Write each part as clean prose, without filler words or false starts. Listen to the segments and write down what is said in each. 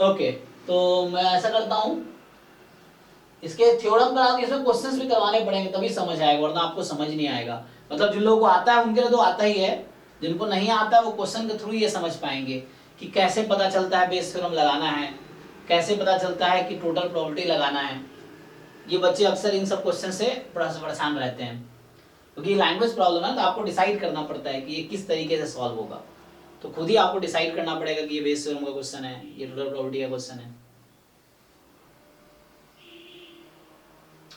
Okay, तो मैं ऐसा करता हूँ, इसके थ्योरम करा के इसमें क्वेश्चंस भी करवाने पड़ेंगे तभी समझ आएगा, वरना आपको समझ नहीं आएगा। मतलब जिन लोगों को आता है उनके लिए तो आता ही है, जिनको नहीं आता है वो क्वेश्चन के थ्रू ये समझ पाएंगे कि कैसे पता चलता है बेस थ्योरम लगाना है, कैसे पता चलता है कि टोटल प्रोबेबिलिटी लगाना है। ये बच्चे अक्सर इन सब क्वेश्चन से परेशान रहते हैं, क्योंकि लैंग्वेज प्रॉब्लम है, तो आपको डिसाइड करना पड़ता है कि ये किस तरीके से सॉल्व होगा। तो खुद ही आपको डिसाइड करना पड़ेगा कि ये बेस थ्योरम का क्वेश्चन है, ये टोटल प्रोबेबिलिटी का क्वेश्चन है।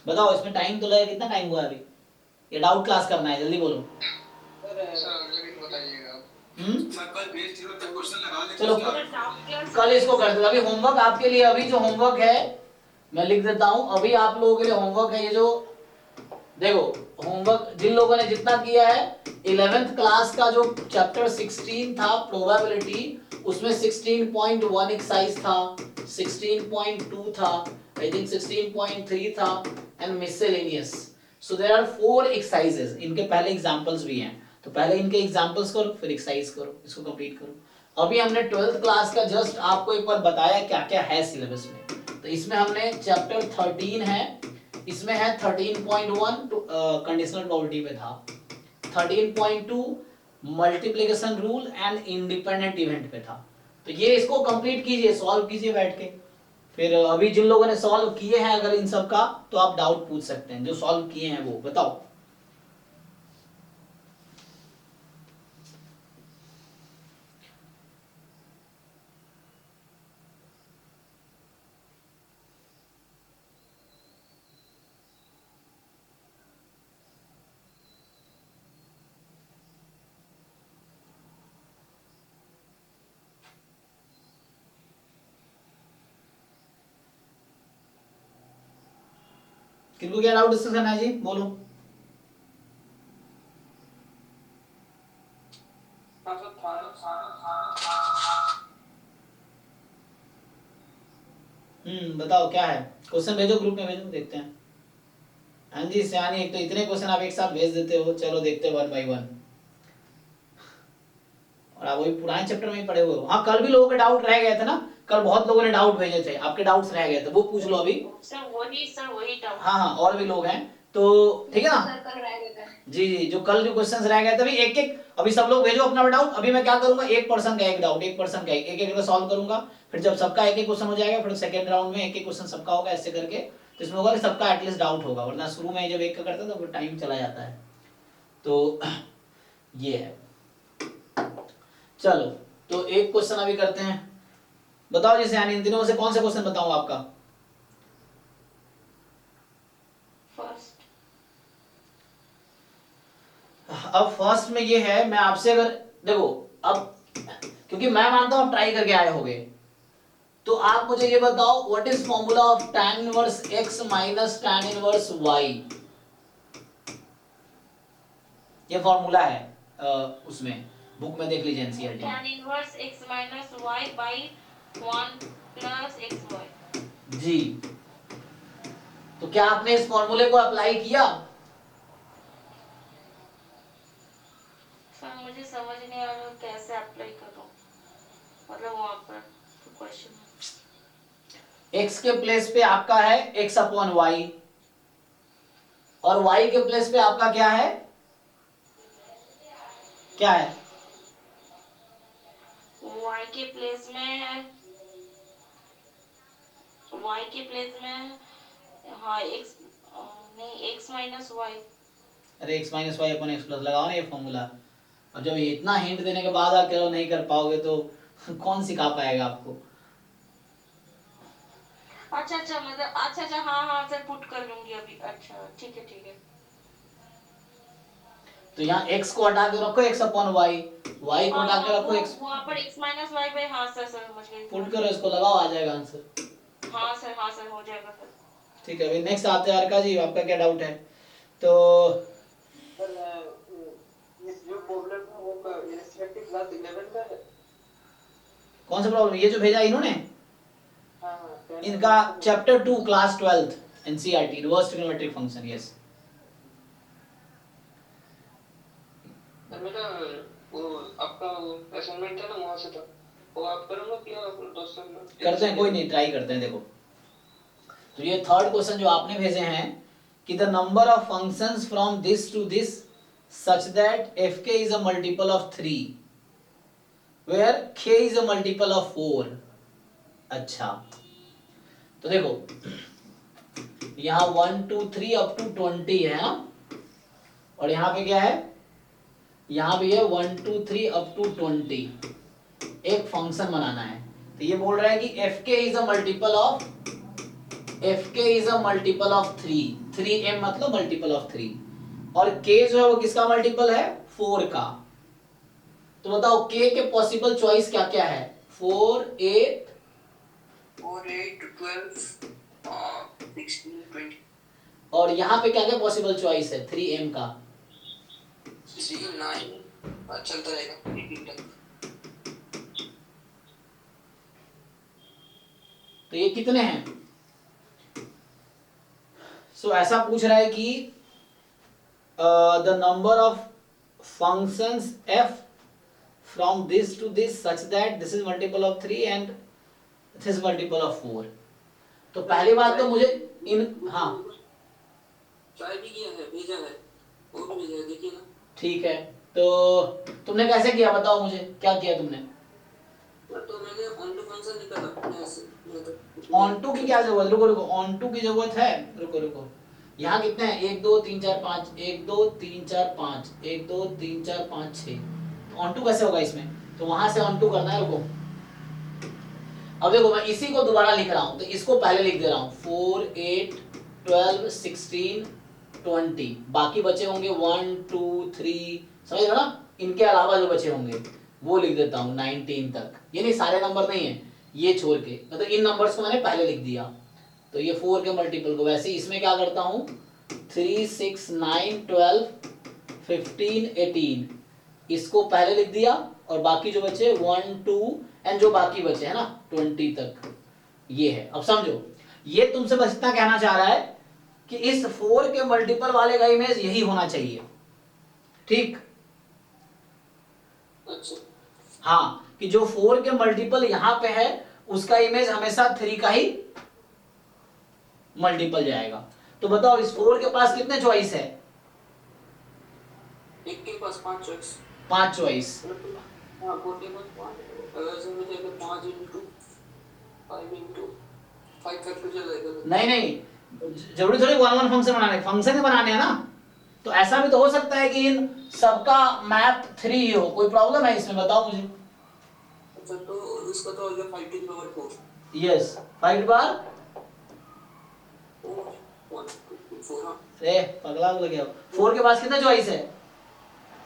बताओ इसमें टाइम तो लगेगा, कितना टाइम हुआ अभी? ये डाउट क्लास करना है, जल्दी बोलो। चलो कल इसको कर दो। अभी होमवर्क आपके लिए, अभी जो होमवर्क है मैं लिख देता हूं। अभी आप लोगों के लिए होमवर्क है ये जो, देखो होमवर्क जिन लोगों ने जितना किया है, 11th क्लास का जो चैप्टर 16 था प्रोबेबिलिटी, उसमें 16.1 एक्सरसाइज था, 16.2 था, आई थिंक 16.3 था and miscellaneous. So there are 4 exercises. इनके पहले एग्जांपल्स भी हैं, तो पहले इनके एग्जांपल्स करो फिर एक्सरसाइज करो, इसको कंप्लीट करो। अभी हमने 12th क्लास का जस्ट आपको एक बार बताया क्या क्या है सिलेबस में। तो इसमें हमने चैप्टर 13 है, इसमें है 13.1 कंडीशनल प्रोबेबिलिटी पे था, 13.2 multiplication rule and independent event पे था। तो ये इसको कंप्लीट कीजिए, सॉल्व कीजिए बैठ के। फिर अभी जिन लोगों ने सॉल्व किए हैं अगर इन सब का, तो आप डाउट पूछ सकते हैं, जो सॉल्व किए हैं वो बताओ। किनको क्या डाउट डिस्कस करना है जी, बोलो। बताओ क्या है, क्वेश्चन भेजो ग्रुप में, भेजो देखते हैं। हाँ जी सियानी, एक तो इतने क्वेश्चन आप एक साथ भेज देते हो, चलो देखते हैं 1 बाय 1। और आप वही पुराने चैप्टर में ही पढ़े हुए हो। हाँ कल भी लोगों के डाउट रह गए थे ना, कल बहुत लोगों ने डाउट भेजे थे, आपके डाउट्स रह गए थे, वो पूछ लो अभी। सर वही डाउट। हाँ हाँ और भी लोग हैं, तो ठीक है ना। जी जी, जो कल जो क्वेश्चंस रह गए थे अभी एक एक, अभी सब लोग भेजो अपना डाउट। अभी मैं क्या करूंगा, एक पर्सन का एक डाउट, एक पर्सन का एक एक सॉल्व करूंगा। फिर जब सबका एक एक क्वेश्चन हो जाएगा, फिर सेकंड राउंड में एक एक क्वेश्चन सबका होगा, ऐसे करके। तो इसमें होगा कि सबका एटलीस्ट डाउट होगा, वरना शुरू में जब एक का करता था तो टाइम चला जाता है। तो ये है। चलो तो एक क्वेश्चन अभी करते हैं। बताओ जैसे यानी इन तीनों में से कौन सा क्वेश्चन बताऊं आपका? फर्स्ट। अब फर्स्ट में ये है, मैं आपसे अगर देखो, अब क्योंकि मैं मानता हूं आप ट्राई करके आए होगे, तो आप मुझे ये बताओ what is formula of tan inverse x minus tan inverse y। ये फॉर्मूला है उसमें बुक में देख लीजिए NCERT. tan inverse x minus y by 1 plus xy। जी, तो क्या आपने इस फॉर्मूले को अप्लाई किया? सर मुझे समझ नहीं आ रहा कैसे अप्लाई करूं, मतलब वहां पर क्वेश्चन x के प्लेस पे आपका है x अपॉन y, और y के प्लेस पे आपका क्या है, क्या है? y के प्लेस में, y के प्लेस में हाँ x, नहीं x माइनस वाई। अरे x minus y upon x plus लगाओ ना ये फॉर्मूला। और जब इतना हिंट देने के बाद आप नहीं कर पाओगे तो कौन सिखा पाएगा आपको? अच्छा अच्छा, मतलब अच्छा अच्छा, हाँ हाँ सर पुट कर लूंगी अभी। अच्छा ठीक है ठीक है। तो यहाँ x को हटा के रखो x अपॉन y, y को हटा के रखो x, वहाँ पर x माइनस वाई पे। हाँ सर सर समझ गई। पुट करो इसको, लगाओ, आ जाएगा आंसर। हाँ सर हो जाएगा सर। ठीक है, अभी नेक्स्ट आते हैं अर्का जी, आपका क्या डाउट है? तो सर इस जो प्रॉब्लम है वो इनिशिएटिव क्लास 11 का है। कौन सा प्रॉब्लम, ये जो भेजा इन्होंने? हाँ इनका chapter 2 class 12th NCERT reverse trigonometric function. Yes sir मेरा वो आपका असाइनमेंट था ना, वहां से था। वो आप करूँगा क्या दोस्तों में करते हैं, कोई नहीं, ट्राई करते हैं। देखो, तो ये थर्ड क्वेश्चन जो आपने भेजे हैं कि the number of functions from this to this such that f k is a multiple of 3 where k is a multiple of 4। अच्छा, तो देखो यहाँ 1 2 3 अप टू 20 है ना, और यहाँ पे क्या है, यहाँ भी है 1 2 3 अप टू 20। एक फंक्शन बनाना है, तो ये बोल रहा है कि f k is a multiple of, f k is a multiple of 3, 3m मतलब मल्टीपल ऑफ 3, और k जो है वो किसका मल्टीपल है, 4 का। तो बताओ k के पॉसिबल चॉइस क्या क्या है, 4 8 12 16 20 और यहाँ पे क्या क्या पॉसिबल चॉइस है 3m का, 3 9 चलता रहेगा 18 तक। तो ये कितने हैं। सो ऐसा पूछ रहा है कि the number of functions f from this to this such that this is multiple of 3 and this is multiple of 4। तो पहली बात तो मुझे इन, हाँ ट्राई भी किया है, भेजा है, वो भी भेजा है, देखिए ना। ठीक है, तो तुमने कैसे किया बताओ मुझे, क्या किया तुमने। तो मैंने ऑन टू फंक्शन निकाला ऐसे, मतलब ऑन टू की क्या जरूरत, रुको रुको, ऑन टू की जरूरत है, रुको रुको। यहाँ कितने हैं, 1 2 3 4 5, 1 2 3 4 5, 1 2 3 4 5 6। ऑन टू कैसे होगा इसमें, तो वहां से ऑन टू करना है। रुको, अब देखो मैं इसी को दोबारा लिख रहा हूं, तो इसको पहले लिख दे रहा हूं 4 8 12 16 20, बाकी बचे होंगे 1 2 3, समझ रहे हो ना, इनके अलावा जो बचे होंगे वो लिख देता हूं 19 तक। ये नहीं, सारे नंबर नहीं है, ये छोड़ के, मतलब इन नंबर्स को मैंने पहले लिख दिया। तो ये 4 के मल्टीपल को, वैसे इसमें क्या करता हूं 3 6 9 12 15 18, इसको पहले लिख दिया, और बाकी जो बचे 1 2 एंड जो बाकी बचे है ना 20 तक, ये है। अब समझो, ये तुमसे बस इतना कहना चाह रहा है कि इस 4 के मल्टीपल वाले का इमेज यही होना चाहिए, ठीक। अच्छा हाँ, कि जो 4 के मल्टीपल यहां पे है उसका इमेज हमेशा 3 का ही मल्टीपल जाएगा। तो बताओ इस 4 के पास कितने चॉइस है, एक के पास 5 चॉइस, 5 चॉइस। हाँ 4 के पास 5, अगर ऐसे में जाएगा 5 into 5 into 5 करके चलेगा। नहीं नहीं, जरूरी थोड़ी वन वन फंक्शन बनाने, फंक्शन ही बनाने हैं ना, तो ऐसा भी तो हो सकता है कि इन सबका मैप 3 ही हो, कोई प्रॉब्लम है इसमें, बताओ मुझे। अच्छा, तो इसका तो हो गया 5 to the power 4। यस, 5 बार 1 2 4, हाँ ए पगला हो गया, 4 के पास कितने चॉइस है,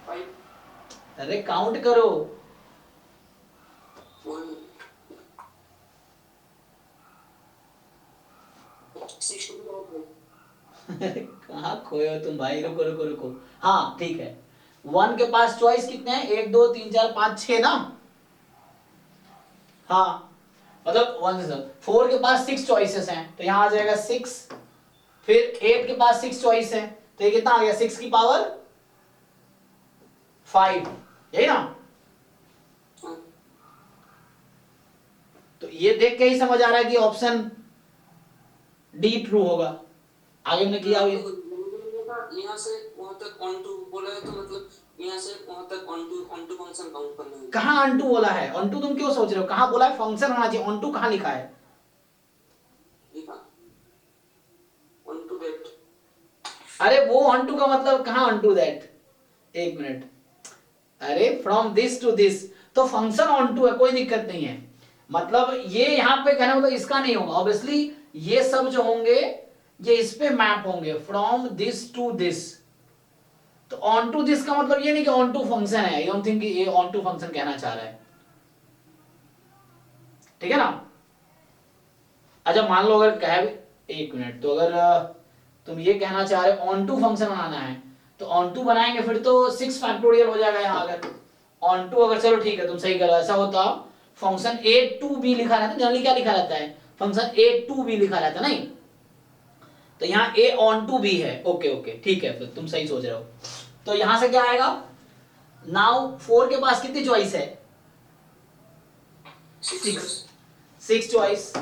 5 अरे काउंट करो। 1 6 to the power 4। कहाँ खोए हो तुम भाई, रुको रुको रुको, हाँ ठीक है। 1 के पास चॉइस कितने हैं, 1 2 3 4 5 6 ना, हाँ मतलब 1 से 4 के पास 6 चॉइसेस हैं, तो यहाँ आ जाएगा 6, फिर 8 के पास 6 चॉइस है, तो ये कितना आ गया 6 की पावर 5, यही ना। तो ये देख के ही समझ आ रहा है कि ऑप्शन डी ट्रू होगा। आगे हमने किया हुआ यहाँ से वहां तक ऑन टू बोला है, तो मतलब यहाँ से वहां तक ऑन टू फंक्शन काउंट करना है। कहाँ ऑन टू बोला है, ऑन टू तुम क्यों सोच रहे हो, कहाँ बोला है फंक्शन होना चाहिए, ऑन टू कहाँ लिखा है, लिखा ऑन टू दैट। अरे वो ऑन टू का मतलब कहाँ ऑन टू दैट, एक मिनट, अरे फ्रॉम दिस टू दिस, तो फंक्शन ऑन टू है, कोई दिक्कत नहीं है। मतलब ये यहाँ पे कहना मतलब इसका नहीं होगा, ऑब्वियसली ये सब जो होंगे ये इस पे मैप होंगे, फ्रॉम दिस टू दिस। तो ऑन टू दिस का मतलब ये नहीं कि ऑन टू फंक्शन है, आई डोंट थिंक ये ऑन टू फंक्शन कहना चाह रहा है, ठीक है ना। अच्छा मान लो अगर कहे, एक मिनट, तो अगर तुम ये कहना चाह रहे हो ऑन टू फंक्शन बनाना है, तो ऑन टू बनाएंगे फिर तो 6 फैक्टोरियल हो जाएगा यहाँ। अगर ऑन टू, अगर चलो ठीक है तुम सही करो, ऐसा होता फंक्शन a टू b लिखा रहता है, जनरली क्या लिखा रहता है, फंक्शन a टू b लिखा रहता है, नहीं, तो यहाँ a ऑन टू b है, ओके ओके ठीक है, फिर तुम सही सोच रहे हो। तो यहां से क्या आएगा, नाउ 4 के पास कितनी चॉइस है, सिक्स चॉइस।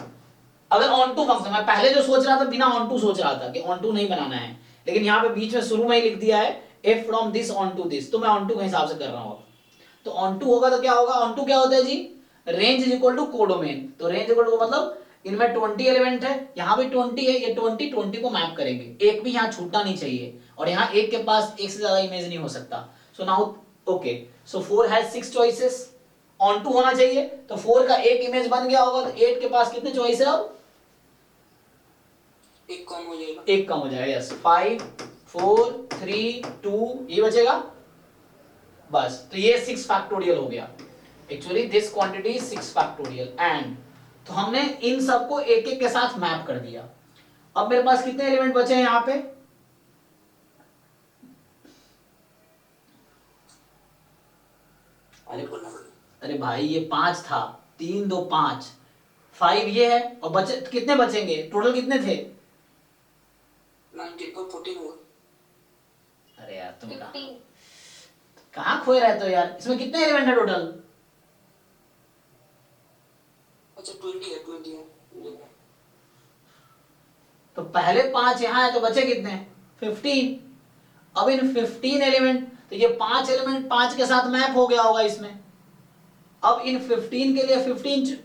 अगर ऑन टू फंक्शन, मैं पहले जो सोच रहा था बिना ऑन टू सोच रहा था कि ऑन टू नहीं बनाना है, लेकिन यहाँ पे बीच में शुरू में ही लिख दिया है if from this on to this, तो मैं ऑन टू के हिसाब से कर रहा हूँ। तो ऑन टू होगा तो क्या होगा, ऑन टू क्या होता है जी, range is equal to codomain. तो रेंज इक्वल टू मतलब इनमें 20 एलिमेंट है, यहाँ भी 20 है, ये 20 को मैप करेंगे, एक भी यहाँ छूटना नहीं चाहिए, और यहाँ एक के पास एक से ज्यादा इमेज नहीं हो सकता। So now okay, so 4 has 6 choices, on to होना चाहिए, तो 4 का एक इमेज बन गया होगा, तो 8 के पास कितने चॉइस है अब, एक कम हो जाएगा, एक कम हो जाएगा, यस। 5 4 3 2 ये बचेगा बस। तो ये 6 फैक्टोरियल हो गया। Actually this quantity is 6 factorial and, तो हमने इन सबको एक एक के साथ मैप कर दिया। अब मेरे पास कितने एलिमेंट बचे हैं यहाँ पे, अरे भाई ये 5 था, 3 2 5, 5 ये है, और बचे कितने बचेंगे, टोटल कितने थे, 19 और 14 हुआ। अरे यार तुम कहाँ खोए रहते हो यार, इसमें कितने एलिमेंट है टोटल, अच्छा 20 है। तो पहले 5 यहाँ है तो बचे कितने 15। अब इन 15 एलिमेंट, तो ये 5 एलिमेंट 5 के साथ मैप हो गया होगा इसमें। अब इन 15 के लिए 15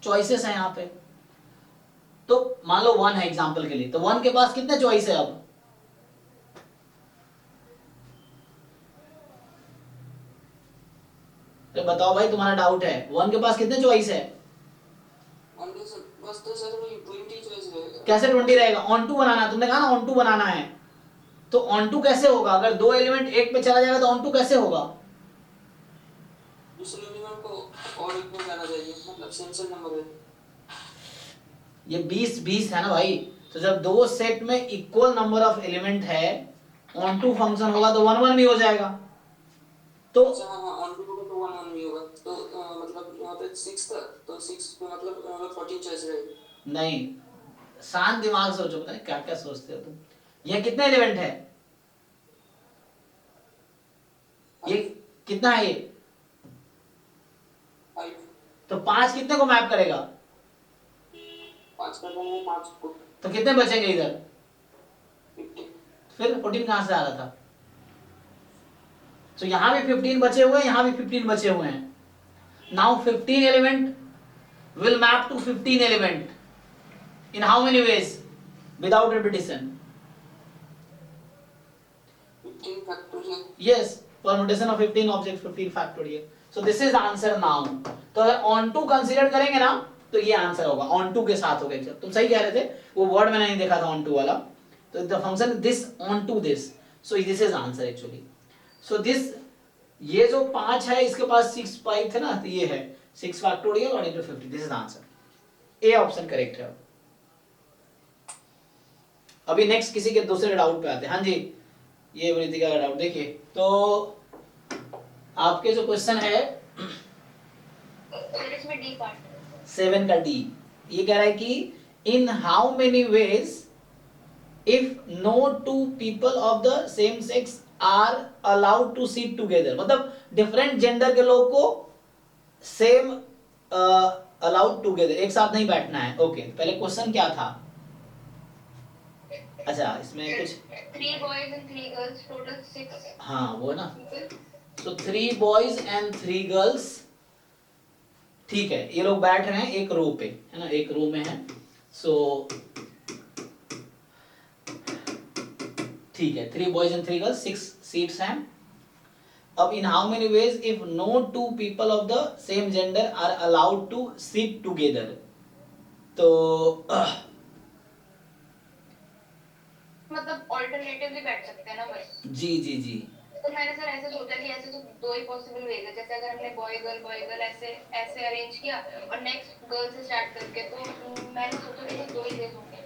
चॉइसेस हैं यहाँ पे, तो मान लो 1 है एग्जांपल के लिए, तो 1 के पास कितने चॉइस है अब, तो बताओ भाई तुम्हारा डाउट है, 1 के पास कितने चॉइस है, बस तो सर वही 20 चॉइस रहेगा। कैसे 20 रहेगा, ऑन टू बनाना है, तुमने कहा ना ऑन टू बनाना है, तो ऑन टू कैसे होगा, अगर 2 एलिमेंट एक पे चला जाएगा तो ऑन टू कैसे होगा, दूसरे एलिमेंट को और एक में जाना चाहिए, मतलब सेंसर नंबर है, ये 20 है ना भाई, तो जब दो सेट में इक्वल नंबर ऑफ एलिमेंट है, ऑन टू फंक्शन होगा तो 1 1 भी हो जाएगा। तो अच्छा हाँ ऑन टू होगा तो 1 1 भी होगा, तो मतलब यहाँ पे 6 था, तो 6 मतलब 14 चॉइस रहेगी। नहीं, शांत दिमाग सोचो, पता नहीं क्या क्या सोचते हो तुम। ये कितने एलिमेंट है, ये कितना है ये, 5 तो 5 कितने को मैप करेगा, 5 कर देंगे 5 को, तो कितने बचेंगे इधर, 50 फिर 14 कहां से आ रहा था, तो यहां भी 15 बचे हुए हैं, यहां भी 15 बचे हुए हैं। Now 15 element will map to 15 element in how many ways without repetition, 15 factorial, yes, permutation of 15 objects 15 factorial, so this is the answer now। तो अगर on to consider करेंगे ना तो ये आंसर होगा, on to के साथ होगा। तुम सही कह रहे थे, वो वर्ड मैंने नहीं देखा था on to वाला, तो the function this on to this, so this is answer actually। so this, ये जो 5 है इसके पास 6 5 थे ना, तो ये है 6 फैक्टोरियल और into 50, this is answer, A option correct है। अभी नेक्स्ट किसी के दूसरे डाउट पे आते हैं। हाँ जी, ये वृत्तिका का डाउट देखिए, तो आपके जो क्वेश्चन है इसमें डी पार्ट 7 का डी, ये कह रहा है कि in how many ways if no two people of the same sex are allowed to sit together, मतलब डिफरेंट जेंडर के लोग को सेम अलाउड टुगेदर, एक साथ नहीं बैठना है। ओके, पहले क्वेश्चन क्या था, अच्छा इसमें कुछ 3 boys and 3 girls total 6 हाँ वो ना, so 3 boys and 3 girls, ठीक है, ये लोग बैठ रहे हैं एक रो पे, है ना, एक रो में है, सो ठीक है, 3 boys and 3 girls, 6 सीट्स हैं। अब in how many ways if no two people of the same gender are allowed to sit together, तो मतलब ऑल्टरनेटिवली बैठ सकते हैं ना बस। जी जी जी, तो मैंने सर ऐसे सोचा कि ऐसे तो 2 ही पॉसिबल वेज है, जैसे अगर हमने बॉय गर्ल ऐसे ऐसे अरेंज किया और नेक्स्ट गर्ल से स्टार्ट करके, तो मैंने सोचा कि तो 2 ही वेज होंगे,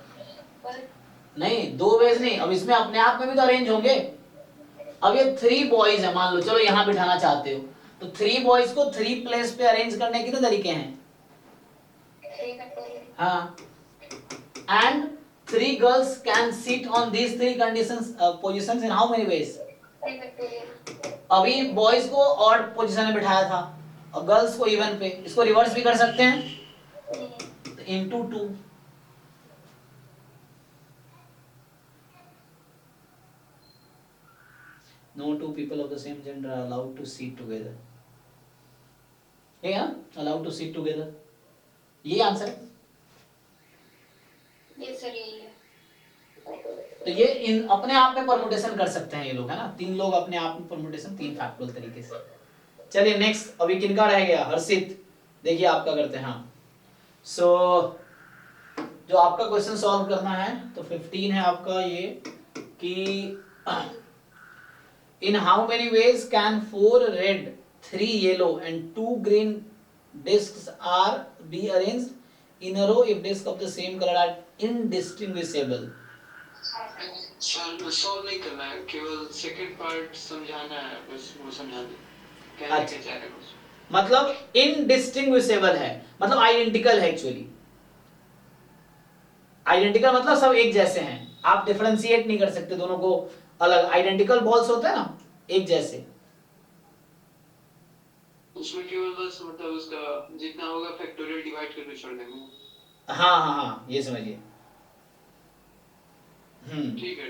पर नहीं 2 वेज नहीं, अब इसमें अपने आप में भी तो अरेंज होंगे। अब ये 3 बॉयज है, मान लो चलो यहाँ बिठाना चाहते हो, तो 3 बॉयज को 3 प्लेस पे अरेंज करने के कितने तरीके हैं, 3 फैक्टोरियल, हाँ, and 3 girls can sit on these 3 conditions positions in how many ways, 3 factorial, अभी बॉयज को ऑड पोजीशन में बिठाया था, और गर्ल्स को इवन पे। इसको रिवर्स भी कर सकते हैं, तो into 2। No two people of the same gender are allowed to sit together. है ना, allowed to sit together, ये आंसर है। ये सर यही है। तो ये इन अपने आप में परमुटेशन कर सकते हैं ये लोग, है ना, 3 लोग अपने आप में परमुटेशन 3 फैक्टोरियल तरीके से। चलिए नेक्स्ट, अभी किनका रह गया, हर्षित, देखिए आपका करते हैं। हाँ, सो जो आपका क्वेश्चन सॉल्व करना है, तो 15 है आपका ये कि in how many ways can 4 red, 3 yellow and 2 green discs are be arranged in a row if discs of the same color are indistinguishable? Solve नहीं करना है, केवल सेकंड पार्ट समझाना है, बस वो समझा दो। कहने के चाह रहे कुछ मतलब इनडिस्टिंग्विशेबल है, मतलब आइडेंटिकल है एक्चुअली। आइडेंटिकल मतलब सब एक जैसे हैं, आप डिफरेंशिएट नहीं कर सकते दोनों को अलग। आइडेंटिकल बॉल्स होते हैं ना, एक जैसे। उसमें केवल बस मतलब उसका जितना होगा फैक्टोरियल डिवाइड करके छोड़ देंगे। हाँ हाँ हाँ, ये समझिए। ठीक है।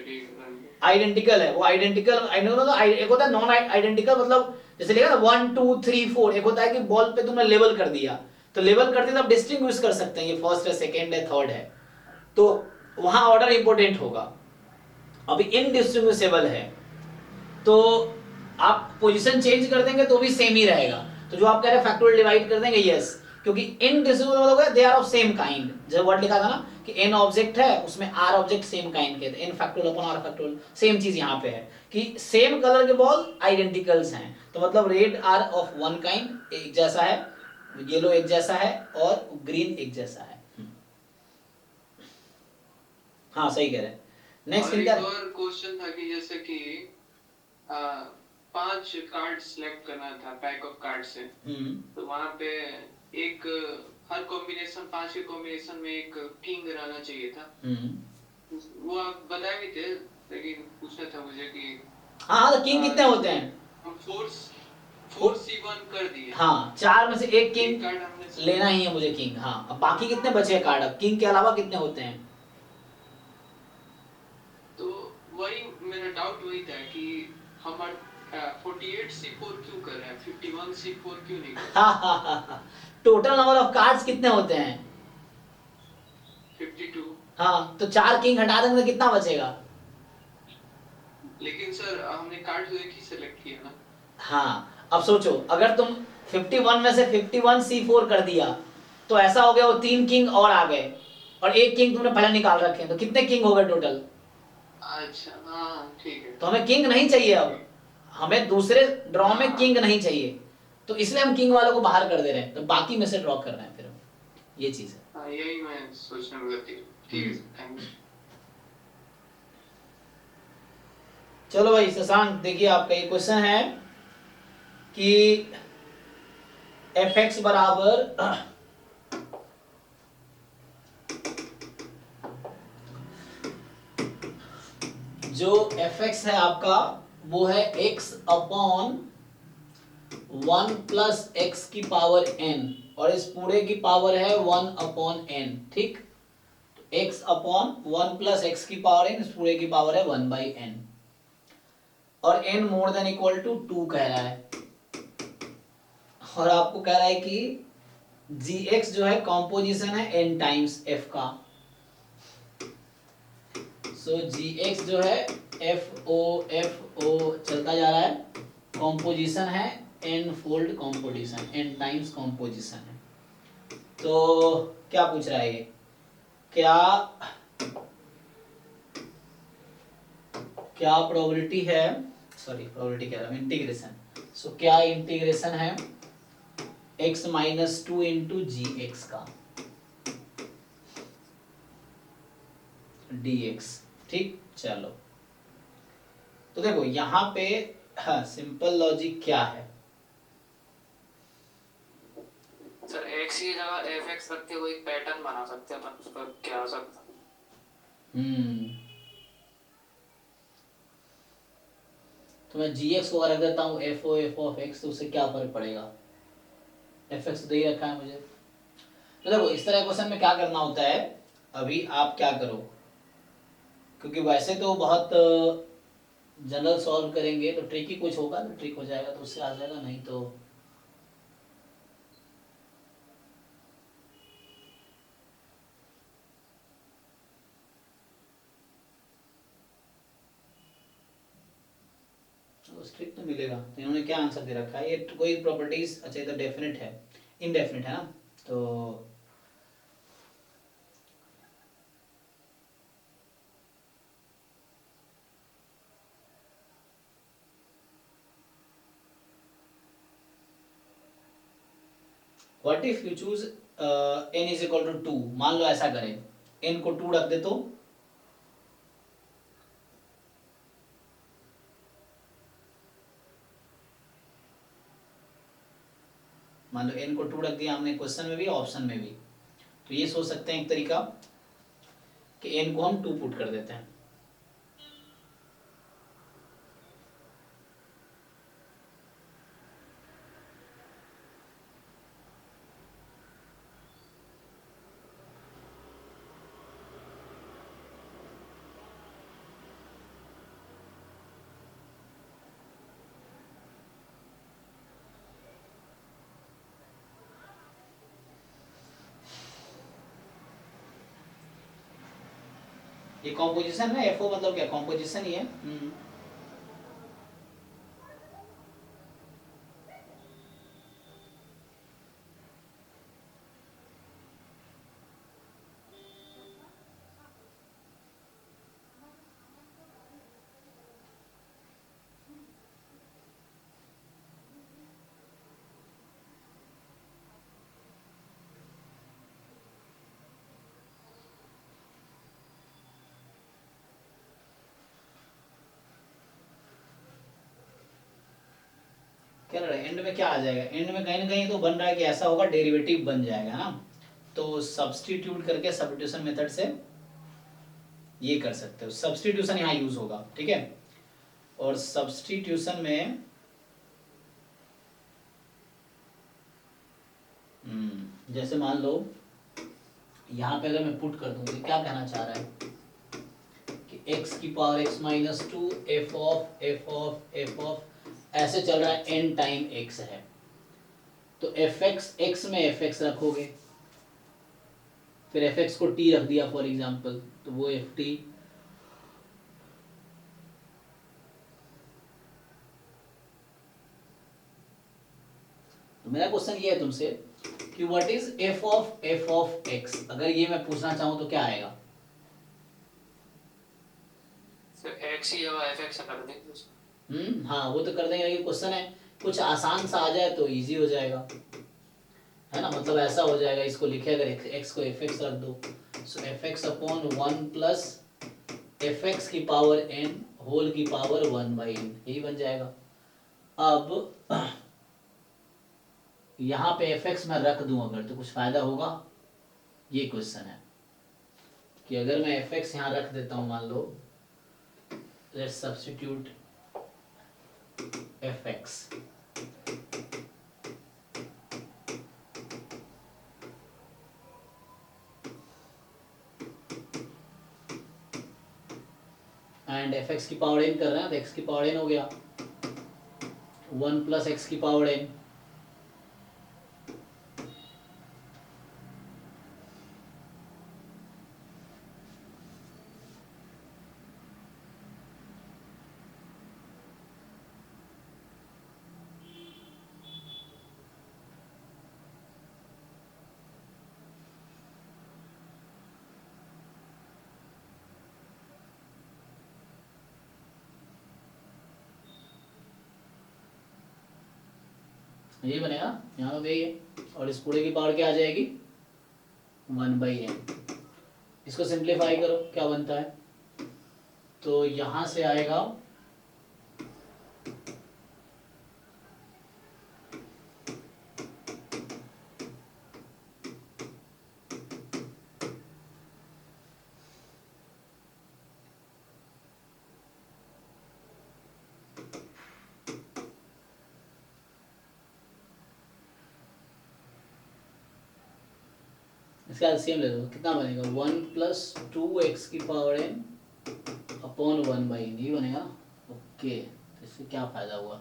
आइडेंटिकल है वो, आइडेंटिकल एक होता है नॉन आइडेंटिकल, मतलब जैसे लिखा ना 1 2 3 4, एक होता है कि बॉल पे तुमने लेवल कर दिया, तो लेवल कर दिया तो आप डिस्टिंग्विश कर सकते हैं ये फर्स्ट है, सेकंड है, थर्ड है, तो वहां ऑर्डर इंपॉर्टेंट होगा। अभी इनडिस्टिंग्विशेबल है तो आप पोजीशन चेंज कर देंगे तो भी सेम ही रहेगा। तो जो आप कह रहे हैं फैक्टोरियल डिवाइड कर देंगे, यस, क्योंकि इनडिस्टिंग्विशेबल हो गया, they are of same kind. जो वर्ड लिखा था ना कि n ऑब्जेक्ट है, उसमें r ऑब्जेक्ट सेम काइंड के, n factorial upon r factorial, same चीज यहाँ पे है कि सेम कलर के बॉल आइडेंटिकल्स हैं, तो मतलब red are of one kind, एक जैसा है, येलो एक जैसा है और ग्रीन एक जैसा है। हाँ सही कह रहे हैं। नेक्स्ट एक और क्वेश्चन था कि जैसे कि 5 कार्ड सिलेक्ट करना था पैक ऑफ कार्ड से, तो वहां पे एक हर कॉम्बिनेशन 5 के कॉम्बिनेशन में एक किंग रहना चाहिए था। वो आप बताए भी थे, लेकिन पूछना था मुझे कि हाँ, तो किंग कितने होते हैं? हम फोर्स C1 कर दिए। हाँ, 4 में से एक किंग कार्ड हमने लेना ही है मुझे किंग। हाँ, अब बाकी कितने बचे हैं कार्ड, अब किंग के अलावा कितने होते हैं? तो वही मेरा डाउट वही था कि हम 48 C4 क्यों कर रहे हैं, 51 C4 क्यों नहीं कर रहे? टोटल नंबर ऑफ कार्ड्स कितने होते हैं? 52। हाँ, तो 4 किंग हटा देंगे तो कितना बचेगा? लेकिन सर हमने कार्ड तो एक ही सेलेक्ट किया ना। हाँ, अब सोचो, अगर तुम 51 में से 51 C4 कर दिया तो ऐसा हो गया वो 3 किंग और आ गए, और एक किंग तुमने पहले निकाल रखे हैं, तो कितने किंग हो गए टोटल? अच्छा हाँ ठीक है। तो हमें किंग नहीं चाहिए, अब हमें दूसरे ड्रॉ में किंग नहीं चाहिए, तो इसलिए हम किंग वालों को बाहर कर दे रहे हैं, तो बाकी में से ड्रॉ कर रहे हैं फिर हम, ये चीज है। हाँ यही मैं सोचने में गलती। ठीक है थैंक यू। चलो भाई शशांक, देखिए आपका ये क्वेश्चन है कि fx बराबर जो fx है आपका वो है x अपॉन 1 प्लस एक्स की पावर n, और इस पूरे की पावर है 1 अपॉन n, ठीक। तो x अपॉन 1 प्लस एक्स की पावर n, इस पूरे की पावर है 1 बाई n, और n more than equal to 2 कह रहा है, और आपको कह रहा है कि gx जो है कॉम्पोजिशन है n टाइम्स f का। सो gx जो है FO चलता जा रहा है, कॉम्पोजिशन है n fold composition, n times composition है। तो क्या पूछ रहा है ये, क्या प्रोबेबिलिटी है, सॉरी प्रोबेबिलिटी कह रहा हूँ, इंटीग्रेशन। सो क्या इंटीग्रेशन है x माइनस 2 इंटू जी एक्स का dx, ठीक। चलो तो देखो यहाँ पे हाँ, सिंपल लॉजिक क्या है, सर x की जगह fx रख के कोई पैटर्न बना सकते हैं अपन, उसका क्या हो सकता है? तो मैं gx को रख देता हूँ f of x, तो उससे क्या फर्क पड़ेगा? एफ एक्स दे ही रखा है मुझे। तो देखो इस तरह क्वेश्चन में क्या करना होता है, अभी आप क्या करो, क्योंकि वैसे तो बहुत जनरल सॉल्व करेंगे तो ट्रिक ही कुछ होगा तो ट्रिक हो जाएगा तो उससे आ जाएगा, नहीं तो स्ट्रिक तो मिलेगा। तो इन्होंने क्या आंसर दे रखा है, ये कोई प्रॉपर्टीज, अच्छा ये तो डेफिनेट है, इनडेफिनेट है ना, तो what if you choose n is equal to 2, मान लो ऐसा करें, n को 2 रख दे तो मान लो n को 2 रख दिया हमने क्वेश्चन में भी ऑप्शन में भी, तो ये सोच सकते हैं एक तरीका कि n को हम 2 पुट कर देते हैं। ये कॉम्पोजिशन है, एफओ मतलब क्या, कॉम्पोजिशन ही है। क्या लग रहा है एंड में क्या आ जाएगा, एंड में कहीं ना कहीं तो बन रहा है कि ऐसा होगा, डेरिवेटिव बन जाएगा ना, तो सब्स्टिट्यूट करके सब्स्टिट्यूशन मेथड से ये कर सकते हो, सब्स्टिट्यूशन यहाँ यूज होगा, ठीक है। और सब्स्टिट्यूशन में जैसे मान लो यहाँ पे अगर मैं पुट कर दूँ तो क्या कहना चाह रहा है कि x की power x minus 2 F of F of F of ऐसे चल रहा है, n टाइम x है, तो एफ एक्स एक्स में एफ एक्स रखोगे, फिर एफ एक्स को t रख दिया फॉर एग्जाम्पल, तो वो एफ टी। तो मेरा क्वेश्चन ये है तुमसे कि what is F of x, अगर ये मैं पूछना चाहूँ तो क्या आएगा? एक्स ही जगह एफ एक्स कर देंगे। हाँ वो तो कर देंगे, ये क्वेश्चन है कुछ आसान सा आ जाए तो इजी हो जाएगा, है ना, मतलब ऐसा हो जाएगा, इसको लिखे अगर x को एफ एक्स रख दो, so f x upon 1 plus f x की पावर n होल की पावर 1/n, यही बन जाएगा। अब यहाँ पे एफ एक्स मैं रख दूं अगर तो कुछ फायदा होगा, ये क्वेश्चन है कि अगर मैं एफ एक्स यहाँ रख देता हूँ, मान लो let's substitute f x, and f x की पावर n कर रहे हैं तो x की पावर n हो गया 1 प्लस एक्स की पावर n, यही बनेगा यहाँ तो यही है, और इस पूरे की पावर क्या आ जाएगी 1/n। इसको सिंप्लीफाई करो क्या बनता है, तो यहाँ से आएगा इसका एलसीएम ले लो, कितना बनेगा 1 प्लस 2x की पावर n अपॉन 1/n, ये बनेगा। ओके, तो इससे क्या फायदा हुआ?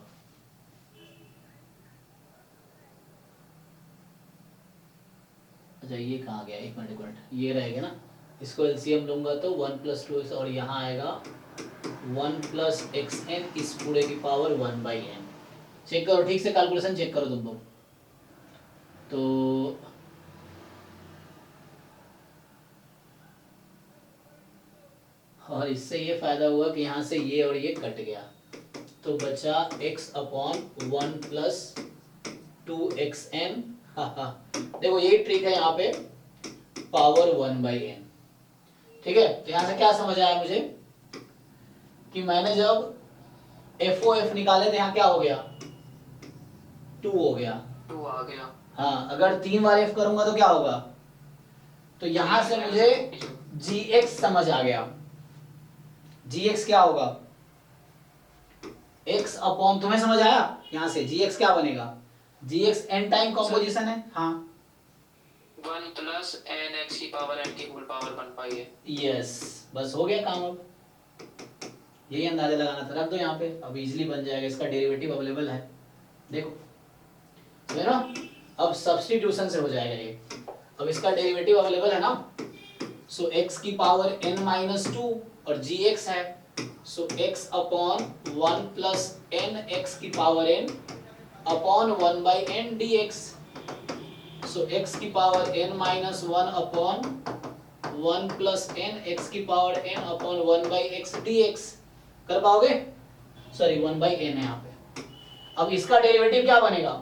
अच्छा ये कहाँ गया, एक मिनट, ये रहेगा ना, इसको एलसीएम लूंगा तो 1 प्लस 2x और यहाँ आएगा 1 प्लस xn इस पूरे की पावर 1/n। चेक करो ठीक से, कैलकुलेशन चेक करो तुम लोग। तो और इससे ये फायदा हुआ कि यहाँ से ये और ये कट गया, तो बचा x अपॉन 1 प्लस 2xn। देखो यही ट्रिक है यहाँ पे, पावर 1/n। ठीक है, तो यहाँ से क्या समझ आया मुझे कि मैंने जब FOF निकाले थे, यहाँ क्या हो गया 2 हो गया, 2 आ गया। हाँ अगर 3 बार F करूंगा तो क्या होगा, तो यहाँ से मुझे gx समझ आ गया। gx क्या होगा, x अपॉन, तुम्हें समझ आया यहाँ से gx क्या बनेगा, gx n टाइम कॉम्पोजिशन है। हाँ 1 प्लस n x की पावर n की होल पावर 1/n है। यस, बस हो गया काम। अब यही अंदाजा लगाना था, रख दो यहाँ पे, अब इजीली बन जाएगा, इसका डेरिवेटिव अवेलेबल है। देखो समझ रहे हो, अब सब्स्टिट्यूशन से हो जाएगा ये। अब इसका डेरिवेटिव अवेलेबल है ना, सो x की पावर n माइनस 2 और gx है, सो x upon 1 plus n x की power n upon 1/n dx, सो x की power n minus 1 upon 1 plus n x की power n upon 1/x dx। कर पाओगे, सॉरी 1/n है यहाँ पे। अब इसका डेरिवेटिव क्या बनेगा,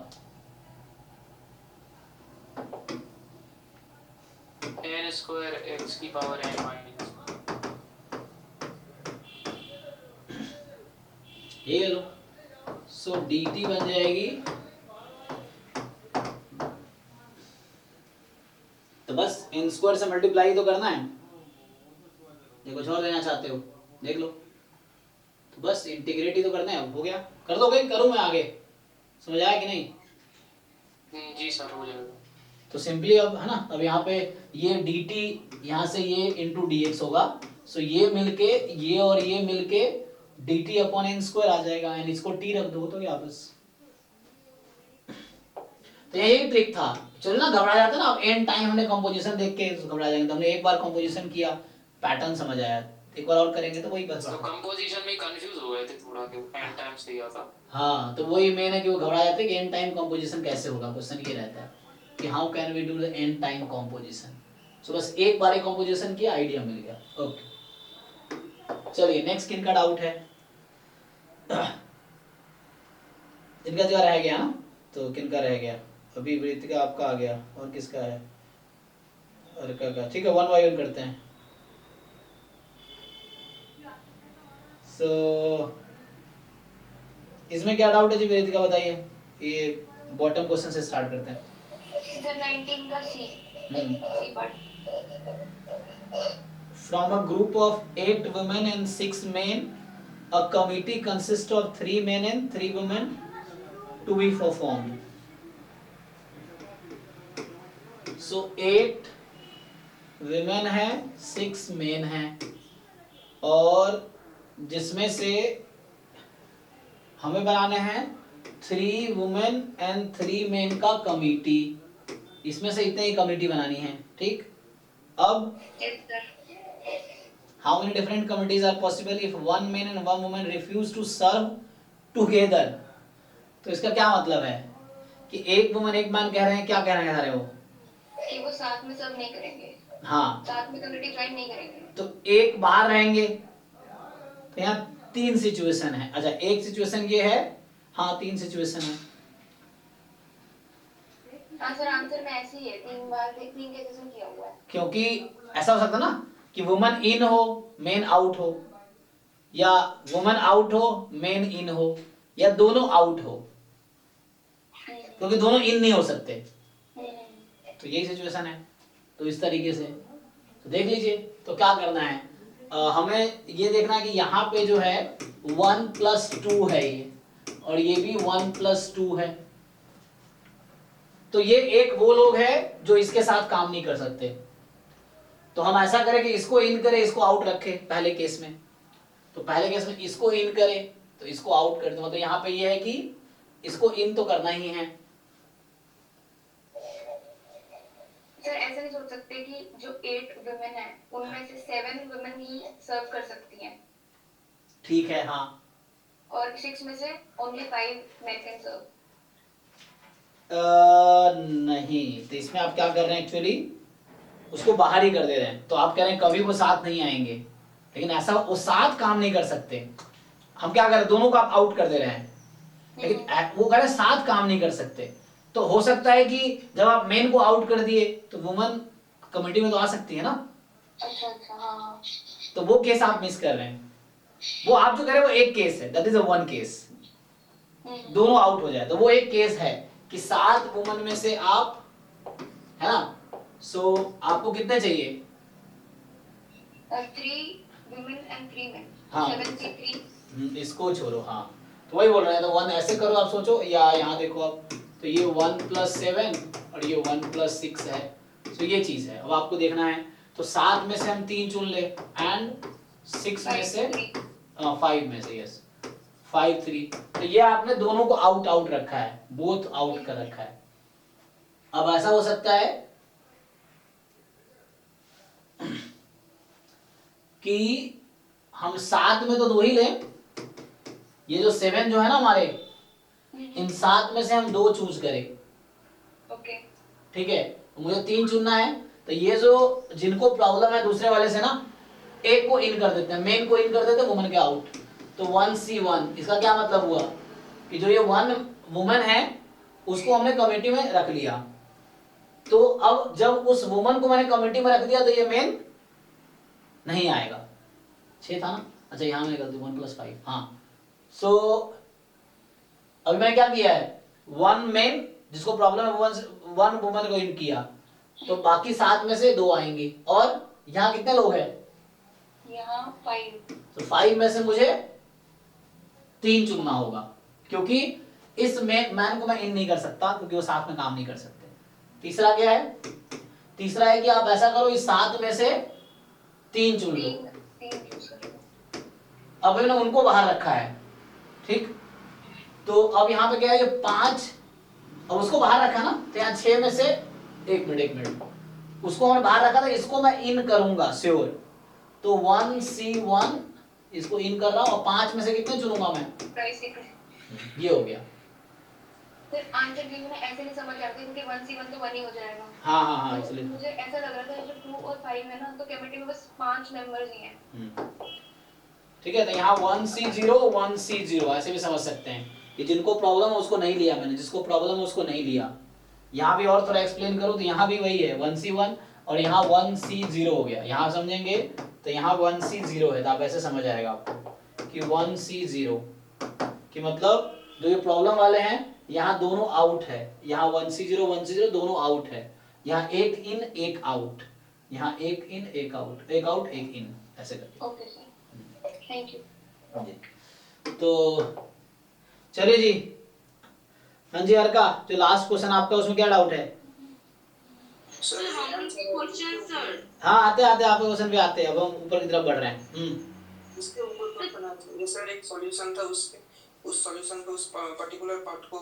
n स्क्वायर x की पावर n माइनस, ये ले लो, सो dt बन जाएगी, तो बस n स्क्वायर से मल्टीप्लाई तो करना है, देखो छोड़ देना चाहते हो देख लो, तो बस इंटीग्रेट ही तो करना है। हो गया, कर दोगे, करूं मैं आगे, समझ आया कि नहीं? जी सर हो जाएगा। तो सिंपली अब है ना, अब यहाँ पे ये dt यहाँ से ये इंटू dx होगा, सो ये मिलके ये और ये मिलके dt अपॉन n स्क्वायर आ जाएगा, एंड इसको t रख दो तो क्या बस। तो यही ट्रिक था। चलो ना, घबरा जाता ना, अब n टाइम हमने कंपोजिशन देख के घबरा जाएंगे, तो हमने एक बार कंपोजिशन किया, पैटर्न समझ आया, एक बार और करेंगे तो वही बस। तो कंपोजिशन में कंफ्यूज हो गए थे थोड़ा कि n टाइम्स दिया था। हाँ, तो वही मेन है कि वो घबरा जाते हैं कि n टाइम कंपोजिशन कैसे होगा, क्वेश्चन ये रहता है कि how can we do the n time composition. सो बस एक बार कंपोजिशन किया, आइडिया मिल गया। ओके, चलिए नेक्स्ट किन का डाउट है, इनका जो रह गया ना, तो किन का रह गया, अभी वृत्ति का आपका आ गया, और किसका है, अर्का का। ठीक है, 1 बाय 1 करते हैं। सो इसमें क्या डाउट है जी, वृत्ति का बताइए, ये बॉटम क्वेश्चन से स्टार्ट करते हैं। इधर 19 का C part. From a group of 8 women and 6 men, a committee consists of 3 men and 3 women to be performed. So 8 women हैं, 6 men हैं, और जिसमें से हमें बनाने हैं 3 women and 3 men का कमिटी, इसमें से इतने ही कमिटी बनानी है। ठीक, अब how many different committees are possible if 1 man and 1 woman refuse to serve together? तो इसका क्या मतलब है कि एक वुमन एक मैन कह रहे हैं, क्या कहना चाह रहे हो कि वो साथ में सब नहीं करेंगे, हाँ, साथ में कमिटी ज्वाइन नहीं करेंगे, तो एक बाहर रहेंगे। तो यहाँ 3 सिचुएशन है। अच्छा, एक सिचुएशन ये है, हाँ 3 सिचुएशन है। हाँ सर, आंसर में ऐसे ही है, 3 बार 3 केसेस में किया हुआ है। क्योंकि ऐसा हो सकता ना कि वुमन इन हो मेन आउट हो, या वुमन आउट हो मेन इन हो, या दोनों आउट हो, क्योंकि दोनों इन नहीं हो सकते। तो यही सिचुएशन है। तो इस तरीके से तो देख लीजिए, तो क्या करना है, हमें ये देखना है कि यहाँ पे जो है 1 + 2 है ये, और ये भी 1 + 2 है। तो ये एक वो लोग हैं जो इसके साथ काम नहीं कर सकते। तो हम ऐसा करें कि इसको इन करें, इसको आउट रखें पहले केस में। तो पहले केस में इसको इन करें तो इसको आउट कर दो। मतलब यहाँ पे ये है कि इसको इन तो करना ही है। सर ऐसा नहीं सोच सकते कि जो 8 वुमेन है उनमें से 7 वुमेन ही सर्व कर सकती हैं, ठीक है, हाँ। और 6 में से ओनली 5 मेन कैन सर्व। नहीं, तो इसमें आप क्या कर रहे हैं एक्चुअली, उसको बाहर ही कर दे रहे हैं। तो आप कह रहे हैं कभी वो साथ नहीं आएंगे, लेकिन ऐसा वो साथ काम नहीं कर सकते। हम क्या कर रहे हैं, दोनों को आप आउट कर दे रहे हैं, लेकिन वो कह रहे हैं साथ काम नहीं कर सकते। तो हो सकता है कि जब आप मेन को आउट कर दिए तो वुमन कमेटी में तो आ सकती है ना। अच्छा अच्छा, हाँ। तो वो केस आप मिस कर रहे हैं। वो आप जो कह रहे हैं वो एक केस है, that is a one case, दोनों आउट हो जाए तो वो एक केस है कि 7 वुमन में से आप, है ना। सो आपको कितने चाहिए? 3 women and 3 men। हाँ। 73। इसको छोड़ो, हाँ। तो वही बोल रहे हैं, तो 1 ऐसे करो आप, सोचो, या यहाँ देखो आप, तो ये 1 + 7 और ये 1 + 6 है। तो ये चीज है। अब आपको देखना है, तो 7 में से हम 3 चुन ले एंड 6 में से 5 में से, यस 5 3। तो ये आपने दोनों को आउट आउट रखा है, बोथ आउट कर रखा है। अब ऐसा हो सकता है कि हम 7 में तो 2 ही लें, ये जो 7 जो है ना हमारे, इन 7 में से हम 2 चूज करें। ओके। ठीक है, मुझे 3 चुनना है। तो ये जो जिनको प्रॉब्लम है दूसरे वाले से ना, एक को इन कर देते हैं, मेन को इन कर देते हैं, वुमन के आउट। तो 1C1, इसका क्या मतलब हुआ कि जो ये 1 वुमन है उसको हमने कमेटी में रख लिया। तो अब जब उस वुमन को मैंने कमेटी में रख दिया तो ये मेन नहीं आएगा। 6 था ना, अच्छा यहाँ में गलती, 1 + 5, हाँ। सो अभी मैंने क्या किया है, 1 मेन जिसको प्रॉब्लम है 1 वुमन को इन किया, तो बाकी 7 में से 2 आएंगे। और यहाँ कितने लोग हैं? यहाँ 5। तो 5 में से मुझे 3 चुनना होगा, क्योंकि इस मैन को मैं इन नहीं कर सकता क्योंकि वो साथ में काम नहीं कर सकते। तीसरा क्या है? तीसरा है कि आप ऐसा करो, इस 7 में से 3 चुन लो। 3 चूज करो। अब मैंने उनको बाहर रखा है, ठीक। तो अब यहाँ पे क्या है, ये 5, अब उसको बाहर रखा ना, तो यहाँ 6 में से 1 मिनट, उसको मैंने बाहर रखा था, इसको मैं इन करूंगा श्योर। तो 1C1 इसको इन कर रहा हूं, और 5 में से कितने चुनूंगा मैं? ये हो गया। फिर आंसर भी मैं ऐसे नहीं समझ आता क्योंकि 1C1 तो 1 ही हो जाएगा। हाँ, इसलिए मुझे ऐसा लग रहा था जो 2 और 5 है ना, तो कमेटी में बस 5 मेंबर्स ही हैं। ठीक है, तो यहाँ 1C0 ऐसे भी समझ सकते हैं कि जिनको प्रॉब्लम है उसको नहीं लिया मैंने, जिसको प्रॉब्लम है उसको नहीं लिया। यहाँ भी और थोड़ा एक्सप्लेन करूँ तो यहाँ भी वही है, 1C1 और यहाँ 1C0 हो गया। यहाँ समझेंगे तो यहाँ 1C0 है, तो आप ऐसे समझ आएगा आपको कि 1C0 कि मतलब जो ये प्रॉब्लम वाले हैं यहाँ दोनों आउट है, यहाँ 1C0 दोनों आउट है, यहाँ एक इन एक आउट, यहाँ एक इन एक आउट, एक आउट एक इन, ऐसे करके। Okay sir, thank you. तो चलिए जी, हाँ जी अर्का, जो लास्ट क्वेश्चन आपका उसमें क्या डाउट है? हाँ आते आपके क्वेश्चन भी आते हैं, अब हम ऊपर की तरफ बढ़ रहे हैं। उसके ऊपर क्वेश्चन आता है सर, एक सॉल्यूशन था, उसके उस सॉल्यूशन पे उस पर्टिकुलर पार्ट को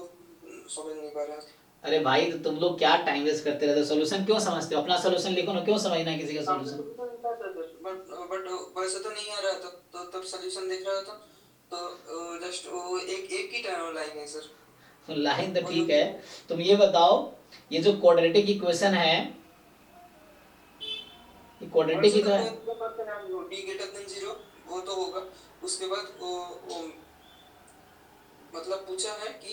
समझ नहीं पा रहा। अरे भाई तो तुम लोग क्या टाइम वेस्ट करते रहते हो, सॉल्यूशन क्यों समझते हो? अपना सॉल्यूशन लिखो ना, क्यों समझना है किसी का सॉल्यूशन? बट वैसे तो नहीं आ रहा था, तो तब सॉल्यूशन देख रहा था, तो जस्ट वो एक ही टाइम लाइन है सर। तो लाइन तो ठीक है, तुम ये बताओ, ये जो क्वाड्रेटिक इक्वेशन है, ये क्वाड्रेटिक ही तो है। d 0 वो तो होगा। उसके बाद वो मतलब पूछा है कि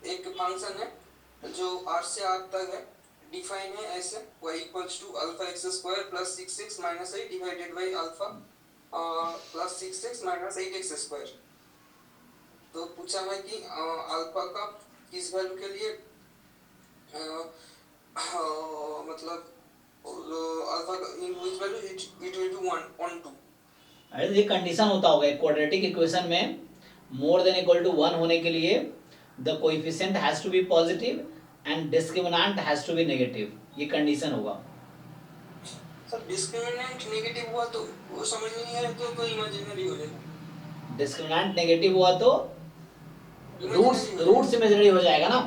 एक फंक्शन है जो r से r तक है, डिफाइन है ऐसे y = α(x² + 6x - 8 divided by alpha plus 6x - 8x²। तो पूछा है कि अल्फा का किस वैल्यू के लिए मतलब alpha in which value it will be 1 on 2। अरे ये कंडीशन होता होगा क्वाड्रेटिक इक्वेशन में, मोर देन इक्वल टू 1 होने के लिए the coefficient has to be positive and discriminant has to be negative, ये कंडीशन होगा। सर डिस्क्रिमिनेंट नेगेटिव हुआ तो वो समझ में नहीं आया तो इमेजिनरी हो जाएगा। डिस्क्रिमिनेंट नेगेटिव हुआ तो रूट्स Imaginary हो रूट्स इमेजिनरी हो जाएगा ना,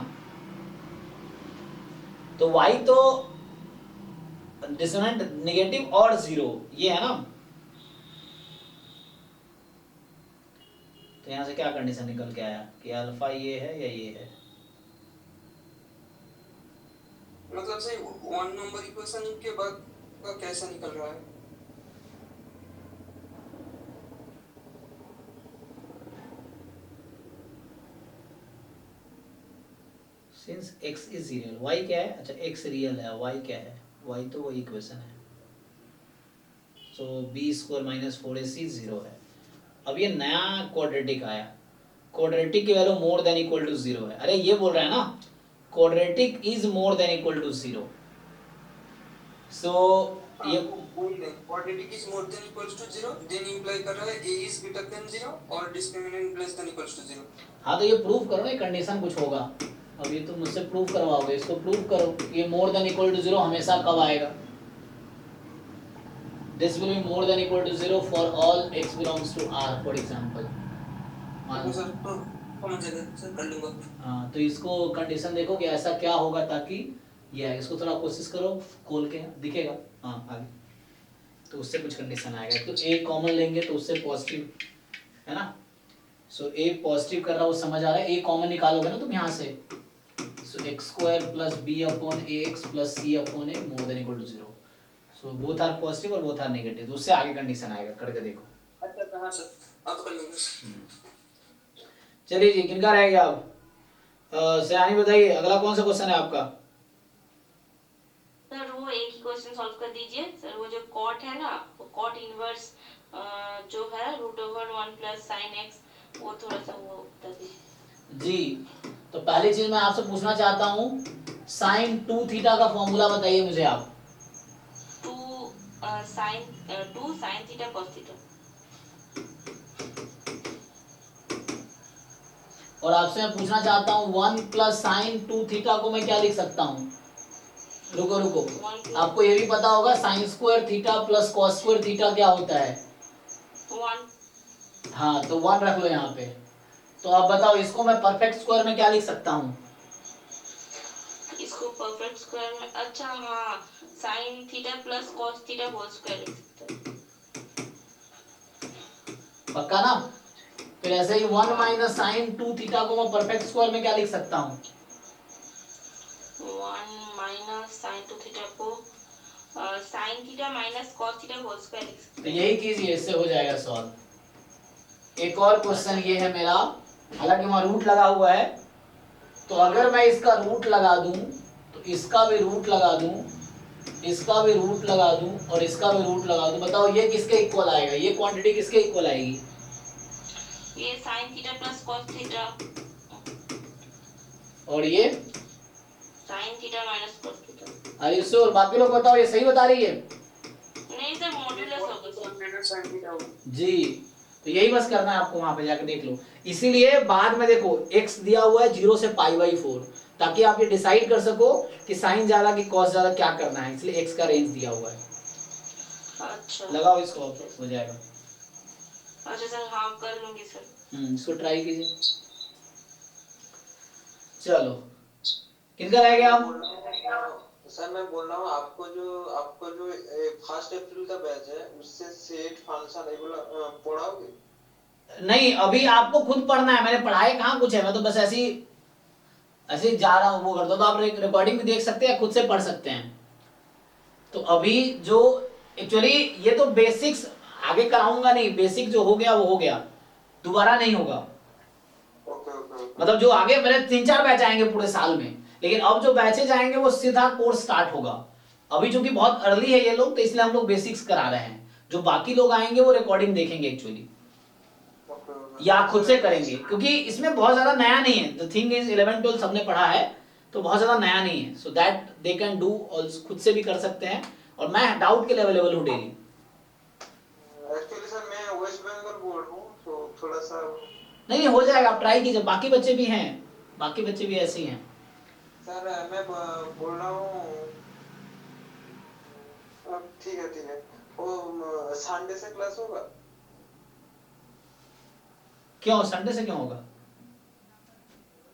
तो y तो डिस्क्रिमिनेंट नेगेटिव और 0 ये है ना। तो यहां से क्या कंडीशन निकल के आया कि अल्फा ये है या ये है। मतलब से वन नंबर इक्वेशन के बाद का कैसा निकल रहा है? Since x is real, y क्या है, अच्छा x रियल है, y क्या है, y तो वही इक्वेशन है, सो b स्क्वायर माइनस 4ac 0 है। अब ये नया क्वाड्रेटिक आया, क्वाड्रेटिक की value more than equal to 0 है। अरे ये बोल रहा है ना quadratic is more than equal to 0, so ये quadratic is more than equals to 0 then imply कर रहा है a इज ग्रेटर देन 0 और discriminant less than equals to 0। हाँ तो ये प्रूव करो ना, कंडीशन कुछ होगा। अब ये तुम मुझसे प्रूव करवाओगे, इसको प्रूव करो ये मोर देन इक्वल टू 0 हमेशा कब आएगा। This will be more than equal to 0 for all x belongs to R, for example. Sir तो समझ जाएगा सर, कर लूंगा। हाँ तो इसको कंडीशन देखो कि ऐसा क्या होगा ताकि ये आए। इसको थोड़ा कोशिश करो खोल के, दिखेगा हाँ आगे, तो उससे कुछ कंडीशन आएगा। तो a कॉमन लेंगे तो उससे पॉजिटिव है ना, सो a पॉजिटिव कर रहा है वो समझ आ रहा है। a कॉमन निकालोगे ना तुम यहाँ से, so x square plus b upon ax plus c upon a more than equal to 0, so both are positive और बोथ आर नेगेटिव, तो उससे आगे कंडीशन आएगा, करके देखो। अच्छा हाँ सर आप कर लेंगे। चलिए जी किनका रह गया अब, सयानी बताइए अगला कौन सा क्वेश्चन है आपका। सर वो एक ही क्वेश्चन सॉल्व कर दीजिए सर। वो जो कॉट है ना, वो कॉट इनवर्स जो है √1 प्लस साइन एक्स, वो थोड़ा सा वो बता दीजिए जी। तो पहली चीज मैं आपसे पूछना चाहता हूँ साइन 2 थीटा का फॉर्मूला बताइए मुझे आप। 2 साइन थीटा कॉस थीटा। और आपसे मैं पूछना चाहता हूँ 1 प्लस साइन 2 थीटा को मैं क्या लिख सकता हूँ। रुको रुको, आपको ये भी पता होगा sine square theta plus cos square theta क्या होता है। 1। हाँ तो 1 रख लो यहाँ पे। तो आप बताओ इसको मैं परफेक्ट स्क्वायर में क्या लिख सकता हूँ। इसको परफेक्ट स्क्वायर में, अच्छा हाँ, sine theta plus cos theta whole square लिख सकते हैं। पक्का ना। फिर ऐसे ही 1 माइनस साइन 2 थीटा को मैं परफेक्ट स्क्वायर में क्या लिख सकता हूँ। 1 माइनस साइन 2 थीटा को sine theta minus cos theta whole square लिख सकते तो यही कीजिए, इससे हो जाएगा सॉल्व। एक और क्वेश्चन ये है मेरा, हालांकि वहां रूट लगा हुआ है, तो अगर मैं इसका रूट लगा दूं तो इसका भी रूट लगा दूं, इसका भी रूट लगा दूं और इसका भी रूट लगा दूं, बताओ ये किसके इक्वल आएगा, ये क्वांटिटी किसके इक्वल आएगी। ये sign theta plus cos theta, और ये sign theta minus cos theta. अरे श्योर, बाकी लोग बताओ ये सही बता रही है। नहीं सर, मॉड्यूलस होगा सर। जी तो यही बस करना है आपको, वहां पे जाकर देख लो। इसीलिए बाद में देखो x दिया हुआ है 0 से π/4, ताकि आप ये डिसाइड कर सको कि साइन ज्यादा कि कॉस ज्यादा क्या करना है, इसलिए x का रेंज दिया हुआ है। अच्छा लगाओ इसको, हो जाएगा। अच्छा सर, हाँ कर लूंगी सर। इसको ट्राई कीजिए। चलो किनका रह गया आप। सर मैं बोल रहा हूँ आपको जो फर्स्ट अप्रैल का बैच है उससे सेट फंक्शन एगुला पढ़ाओगे? नहीं अभी आपको खुद पढ़ना है, मैंने पढ़ाई कहाँ कुछ है, मैं तो बस ऐसे ही जा रहा हूँ वो करता हूँ। तो आप रिकॉर्डिंग भी देख सकते हैं, खुद से पढ़ सकते हैं। तो अभी जो एक्चुअली ये तो बेसिक्स आगे कराऊंगा नहीं, बेसिक जो हो गया वो हो गया, दोबारा नहीं होगा। मतलब जो आगे मेरे 3-4 बैच आएंगे पूरे साल में, लेकिन अब जो बैचेज आएंगे वो सीधा कोर्स स्टार्ट होगा। अभी चूंकि बहुत अर्ली है ये लोग, तो इसलिए हम लोग बेसिक्स करा रहे हैं। जो बाकी लोग आएंगे वो रिकॉर्डिंग देखेंगे एक्चुअली, या खुद से करेंगे, क्योंकि इसमें बहुत ज्यादा नया नहीं है। द थिंग इज 11-12 सबने पढ़ा है, तो बहुत ज्यादा नया नहीं है। So that they can do, खुद से भी कर सकते हैं। और मैं डाउट के लिए अवेलेबल हूँ डेली। एक्चुअली सर मैं वेस्ट बंगाल बोल रहा हूँ, तो थोड़ा सा नहीं हो जाएगा, आप ट्राई कीजिए। बाकी बच्चे भी हैं, बाकी बच्चे भी ऐसे ही हैं। सर मैं बोल रहा हूँ, ठीक है, वो संडे से क्लास होगा? क्यों संडे से क्यों होगा?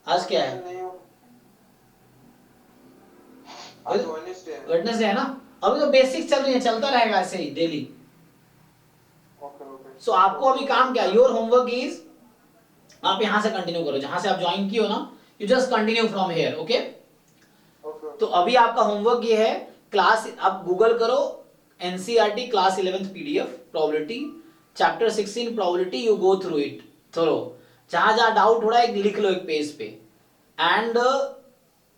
आज क्या है? नहीं होगा। आज वेडनेसडे है। वेडनेसडे है ना? अभी तो बेसिक्स चल रही है, चलता रहेगा ऐसे ही डेली। ओके। सो आपको अभी काम क्या, योर होमवर्क इज, आप यहां से कंटिन्यू करो जहां से आप ज्वाइन किए हो ना, you just continue from here, okay? तो अभी आपका होमवर्क ये है, क्लास आप गूगल करो NCERT class 11th PDF probability chapter 16 probability, you go through it thorough, जहां जहां डाउट हो रहा है लिख लो एक पेज पे। एंड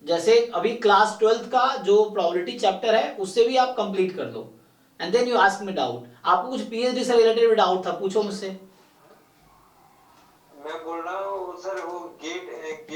जैसे अभी क्लास 12th का जो प्रोबेबिलिटी चैप्टर है उससे भी आप कंप्लीट कर लो, and then you ask me doubt. आपको कुछ पीएचडी से रिलेटेड भी डाउट था, पूछो मुझसे। मैं बोल रहा हूँ सर, वो गेट